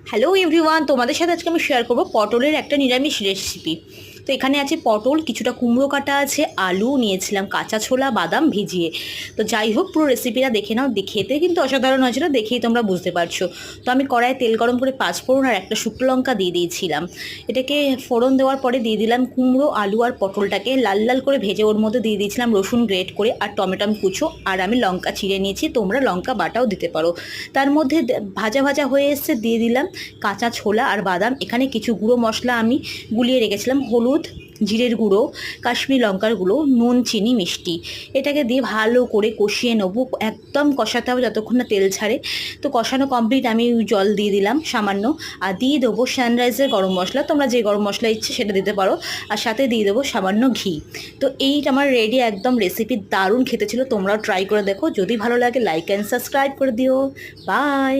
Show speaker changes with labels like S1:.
S1: Hello everyone, তোমাদের সাথে আজকে আমি শেয়ার করব পটলের একটা নিরামিষ রেসিপি। তো এখানে আছে পটল, কিছুটা কুমড়ো কাটা আছে, আলু নিয়েছিলাম, কাঁচা ছোলা, বাদাম ভিজিয়ে। তো যাই হোক, পুরো রেসিপিটা দেখে নাও। খেতে কিন্তু অসাধারণ হয়েছিল, দেখেই তোমরা বুঝতে পারছো। তো আমি কড়াইয়ে তেল গরম করে 5 ফোড়ন আর একটা শুকনো লঙ্কা দিয়ে দিয়েছিলাম। এটাকে ফোড়ন দেওয়ার পরে দিয়ে দিলাম কুমড়ো, আলু আর পটলটাকে লাল লাল করে ভেজে ওর মধ্যে দিয়ে দিয়েছিলাম রসুন গ্রেট করে আর টমেটো কুচো, আর আমি লঙ্কা চিড়ে নিয়েছি, তোমরা লঙ্কা বাটাও দিতে পারো। তার মধ্যে ভাজা ভাজা হয়ে এসছে, দিয়ে দিলাম কাঁচা ছোলা আর বাদাম। এখানে কিছু গুঁড়ো মশলা আমি গুলিয়ে রেখেছিলাম, হলুদ, জিরের গুঁড়ো, কাশ্মীরি লঙ্কার গুঁড়ো, নুন, চিনি, মিষ্টি। এটাকে দিয়ে ভালো করে কষিয়ে নেবো, একদম কষাতে হবে যতক্ষণ না তেল ছাড়ে। তো কষানো কমপ্লিট, আমি জল দিয়ে দিলাম সামান্য, আর দিয়ে দেবো সানরাইজের গরম মশলা, তোমরা যে গরম মশলা ইচ্ছে সেটা দিতে পারো, আর সাথে দিয়ে দেবো সামান্য ঘি। তো এইটা আমার রেডি, একদম রেসিপি দারুণ খেতে ছিল, তোমরাও ট্রাই করে দেখো। যদি ভালো লাগে লাইক অ্যান্ড সাবস্ক্রাইব করে দিও। বাই।